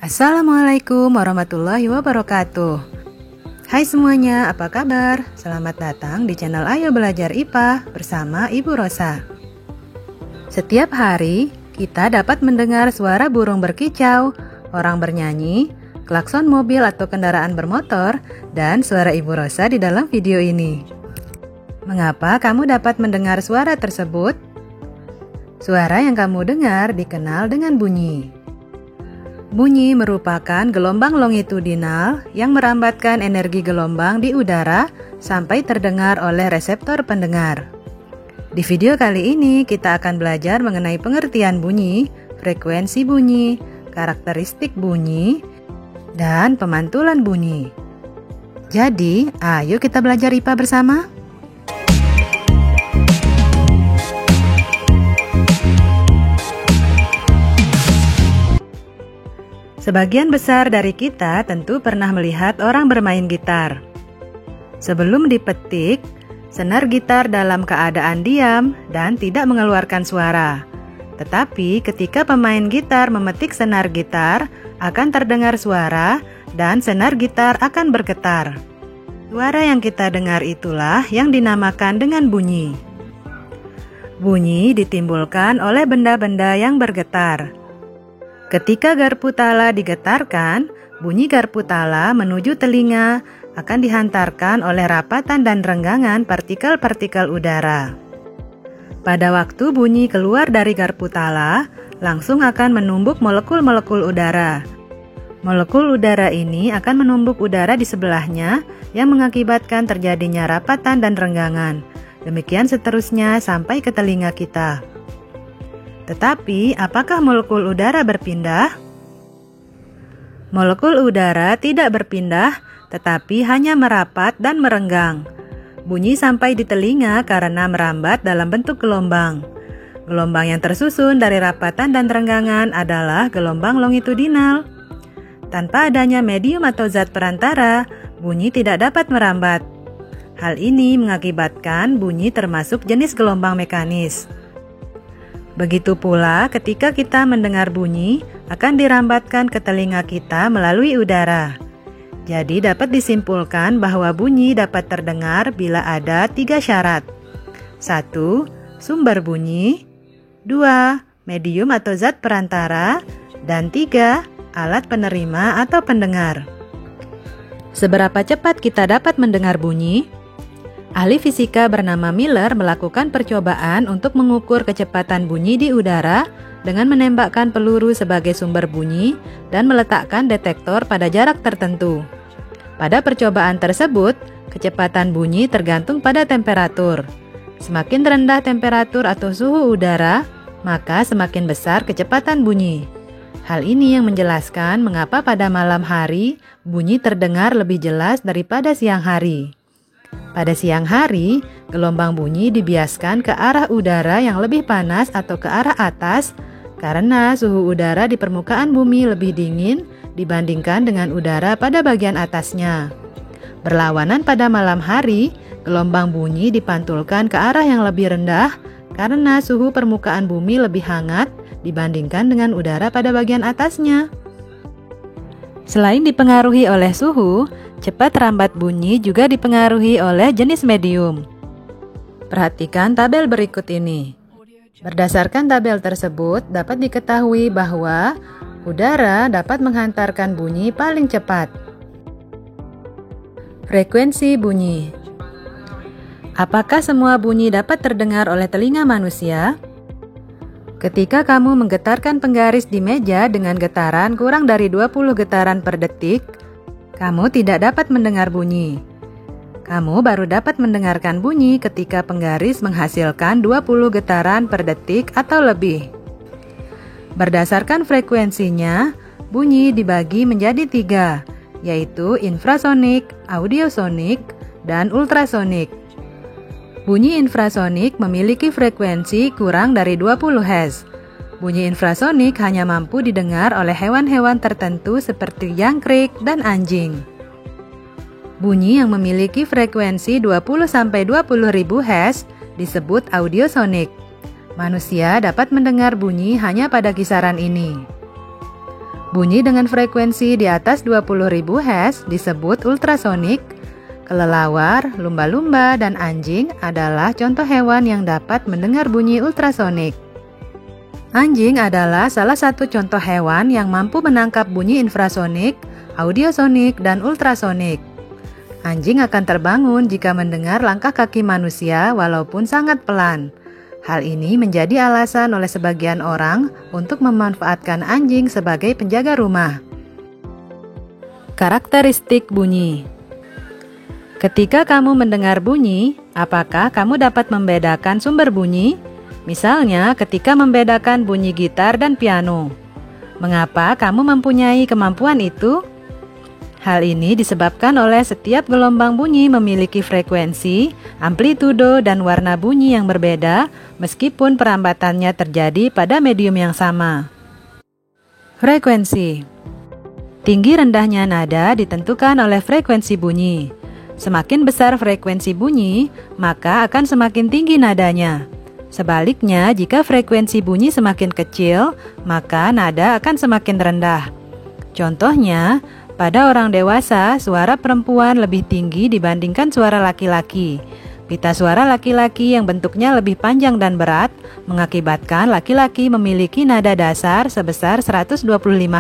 Assalamualaikum warahmatullahi wabarakatuh. Hai semuanya, apa kabar? Selamat datang di channel Ayo Belajar IPA bersama Ibu Rosa. Setiap hari, kita dapat mendengar suara burung berkicau, orang bernyanyi, klakson mobil atau kendaraan bermotor, dan suara Ibu Rosa di dalam video ini. Mengapa kamu dapat mendengar suara tersebut? Suara yang kamu dengar dikenal dengan bunyi. Bunyi merupakan gelombang longitudinal yang merambatkan energi gelombang di udara sampai terdengar oleh reseptor pendengar. Di video kali ini kita akan belajar mengenai pengertian bunyi, frekuensi bunyi, karakteristik bunyi, dan pemantulan bunyi. Jadi, ayo kita belajar IPA bersama. Sebagian besar dari kita tentu pernah melihat orang bermain gitar. Sebelum dipetik, senar gitar dalam keadaan diam dan tidak mengeluarkan suara. Tetapi ketika pemain gitar memetik senar gitar, akan terdengar suara dan senar gitar akan bergetar. Suara yang kita dengar itulah yang dinamakan dengan bunyi. Bunyi ditimbulkan oleh benda-benda yang bergetar. Ketika garpu tala digetarkan, bunyi garpu tala menuju telinga akan dihantarkan oleh rapatan dan renggangan partikel-partikel udara. Pada waktu bunyi keluar dari garpu tala, langsung akan menumbuk molekul-molekul udara. Molekul udara ini akan menumbuk udara di sebelahnya yang mengakibatkan terjadinya rapatan dan renggangan. Demikian seterusnya sampai ke telinga kita. Tetapi, apakah molekul udara berpindah? Molekul udara tidak berpindah, tetapi hanya merapat dan merenggang. Bunyi sampai di telinga karena merambat dalam bentuk gelombang. Gelombang yang tersusun dari rapatan dan renggangan adalah gelombang longitudinal. Tanpa adanya medium atau zat perantara, bunyi tidak dapat merambat. Hal ini mengakibatkan bunyi termasuk jenis gelombang mekanis. Begitu pula ketika kita mendengar bunyi akan dirambatkan ke telinga kita melalui udara. Jadi dapat disimpulkan bahwa bunyi dapat terdengar bila ada 3 syarat. 1. Sumber bunyi. 2. Medium atau zat perantara. Dan 3. Alat penerima atau pendengar. Seberapa cepat kita dapat mendengar bunyi? Ahli fisika bernama Miller melakukan percobaan untuk mengukur kecepatan bunyi di udara dengan menembakkan peluru sebagai sumber bunyi dan meletakkan detektor pada jarak tertentu. Pada percobaan tersebut, kecepatan bunyi tergantung pada temperatur. Semakin rendah temperatur atau suhu udara, maka semakin besar kecepatan bunyi. Hal ini yang menjelaskan mengapa pada malam hari bunyi terdengar lebih jelas daripada siang hari. Pada siang hari, gelombang bunyi dibiaskan ke arah udara yang lebih panas atau ke arah atas karena suhu udara di permukaan bumi lebih dingin dibandingkan dengan udara pada bagian atasnya. Berlawanan pada malam hari, gelombang bunyi dipantulkan ke arah yang lebih rendah karena suhu permukaan bumi lebih hangat dibandingkan dengan udara pada bagian atasnya. Selain dipengaruhi oleh suhu, cepat rambat bunyi juga dipengaruhi oleh jenis medium. Perhatikan tabel berikut ini. Berdasarkan tabel tersebut, dapat diketahui bahwa udara dapat menghantarkan bunyi paling cepat. Frekuensi bunyi. Apakah semua bunyi dapat terdengar oleh telinga manusia? Ketika kamu menggetarkan penggaris di meja dengan getaran kurang dari 20 getaran per detik, kamu tidak dapat mendengar bunyi. Kamu baru dapat mendengarkan bunyi ketika penggaris menghasilkan 20 getaran per detik atau lebih. Berdasarkan frekuensinya, bunyi dibagi menjadi 3, yaitu infrasonik, audiosonik, dan ultrasonik. Bunyi infrasonik memiliki frekuensi kurang dari 20 Hz. Bunyi infrasonik hanya mampu didengar oleh hewan-hewan tertentu seperti jangkrik dan anjing. Bunyi yang memiliki frekuensi 20-20.000 Hz disebut audiosonik. Manusia dapat mendengar bunyi hanya pada kisaran ini. Bunyi dengan frekuensi di atas 20.000 Hz disebut ultrasonik. Kelelawar, lumba-lumba, dan anjing adalah contoh hewan yang dapat mendengar bunyi ultrasonik. Anjing adalah salah satu contoh hewan yang mampu menangkap bunyi infrasonik, audiosonik, dan ultrasonik. Anjing akan terbangun jika mendengar langkah kaki manusia walaupun sangat pelan. Hal ini menjadi alasan oleh sebagian orang untuk memanfaatkan anjing sebagai penjaga rumah. Karakteristik bunyi. Ketika kamu mendengar bunyi, apakah kamu dapat membedakan sumber bunyi? Misalnya, ketika membedakan bunyi gitar dan piano. Mengapa kamu mempunyai kemampuan itu? Hal ini disebabkan oleh setiap gelombang bunyi memiliki frekuensi, amplitudo, dan warna bunyi yang berbeda, meskipun perambatannya terjadi pada medium yang sama. Frekuensi. Tinggi rendahnya nada ditentukan oleh frekuensi bunyi. Semakin besar frekuensi bunyi, maka akan semakin tinggi nadanya. Sebaliknya, jika frekuensi bunyi semakin kecil, maka nada akan semakin rendah. Contohnya, pada orang dewasa, suara perempuan lebih tinggi dibandingkan suara laki-laki. Pita suara laki-laki yang bentuknya lebih panjang dan berat mengakibatkan laki-laki memiliki nada dasar sebesar 125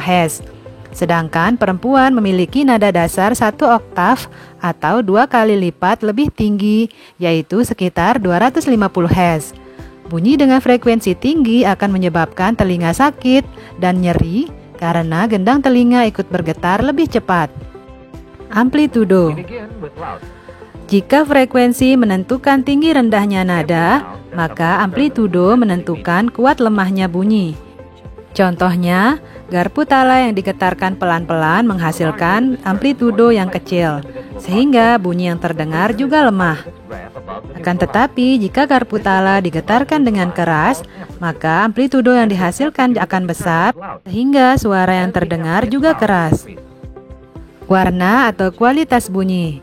Hz. Sedangkan perempuan memiliki nada dasar 1 oktav atau 2 kali lipat lebih tinggi, yaitu sekitar 250 Hz. Bunyi dengan frekuensi tinggi akan menyebabkan telinga sakit dan nyeri, karena gendang telinga ikut bergetar lebih cepat. Amplitudo. Jika frekuensi menentukan tinggi rendahnya nada, maka amplitudo menentukan kuat lemahnya bunyi. Contohnya, garpu tala yang digetarkan pelan-pelan menghasilkan amplitudo yang kecil, sehingga bunyi yang terdengar juga lemah. Akan tetapi, jika garpu tala digetarkan dengan keras, maka amplitudo yang dihasilkan akan besar, sehingga suara yang terdengar juga keras. Warna atau kualitas bunyi.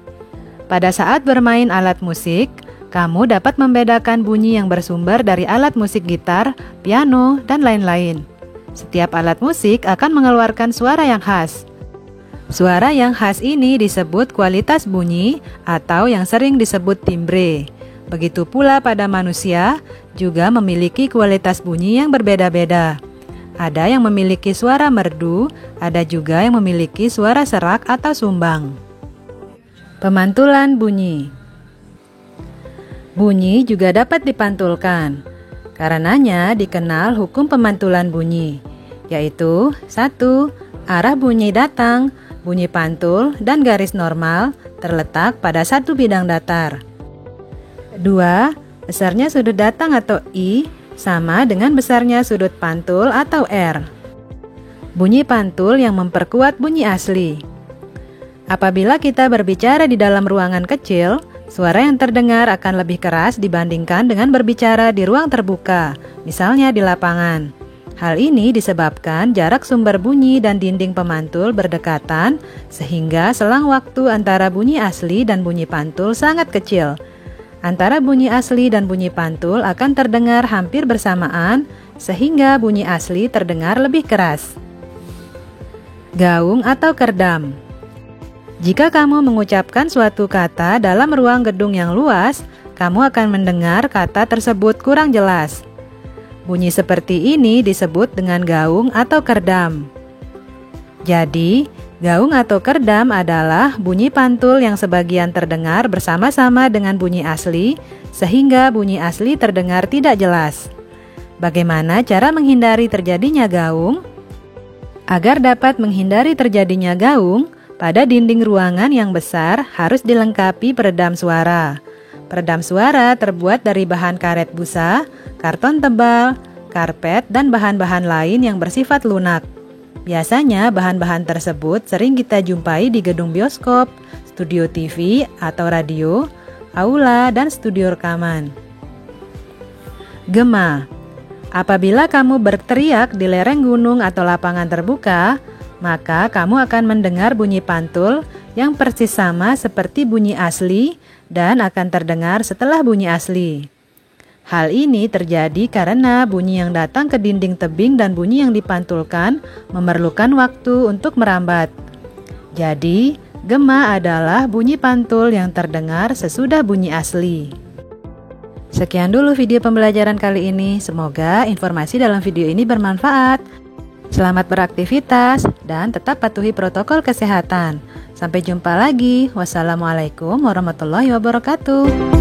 Pada saat bermain alat musik, kamu dapat membedakan bunyi yang bersumber dari alat musik gitar, piano, dan lain-lain. Setiap alat musik akan mengeluarkan suara yang khas. Suara yang khas ini disebut kualitas bunyi atau yang sering disebut timbre. Begitu pula pada manusia juga memiliki kualitas bunyi yang berbeda-beda. Ada yang memiliki suara merdu, ada juga yang memiliki suara serak atau sumbang. Pemantulan bunyi. Bunyi juga dapat dipantulkan. Karenanya dikenal hukum pemantulan bunyi, yaitu 1. Arah bunyi datang, bunyi pantul, dan garis normal terletak pada satu bidang datar. 2. Besarnya sudut datang atau I sama dengan besarnya sudut pantul atau R. Bunyi pantul yang memperkuat bunyi asli. Apabila kita berbicara di dalam ruangan kecil, suara yang terdengar akan lebih keras dibandingkan dengan berbicara di ruang terbuka, misalnya di lapangan. Hal ini disebabkan jarak sumber bunyi dan dinding pemantul berdekatan, sehingga selang waktu antara bunyi asli dan bunyi pantul sangat kecil. Antara bunyi asli dan bunyi pantul akan terdengar hampir bersamaan, sehingga bunyi asli terdengar lebih keras. Gaung atau kerdam. Jika kamu mengucapkan suatu kata dalam ruang gedung yang luas, kamu akan mendengar kata tersebut kurang jelas. Bunyi seperti ini disebut dengan gaung atau kerdam. Jadi, gaung atau kerdam adalah bunyi pantul yang sebagian terdengar bersama-sama dengan bunyi asli, sehingga bunyi asli terdengar tidak jelas. Bagaimana cara menghindari terjadinya gaung? Agar dapat menghindari terjadinya gaung, pada dinding ruangan yang besar harus dilengkapi peredam suara. Peredam suara terbuat dari bahan karet busa, karton tebal, karpet, dan bahan-bahan lain yang bersifat lunak. Biasanya bahan-bahan tersebut sering kita jumpai di gedung bioskop, studio TV atau radio, aula, dan studio rekaman. Gema. Apabila kamu berteriak di lereng gunung atau lapangan terbuka, maka kamu akan mendengar bunyi pantul yang persis sama seperti bunyi asli dan akan terdengar setelah bunyi asli. Hal ini terjadi karena bunyi yang datang ke dinding tebing dan bunyi yang dipantulkan memerlukan waktu untuk merambat. Jadi, gema adalah bunyi pantul yang terdengar sesudah bunyi asli. Sekian dulu video pembelajaran kali ini. Semoga informasi dalam video ini bermanfaat. Selamat beraktivitas dan tetap patuhi protokol kesehatan. Sampai jumpa lagi. Wassalamualaikum warahmatullahi wabarakatuh.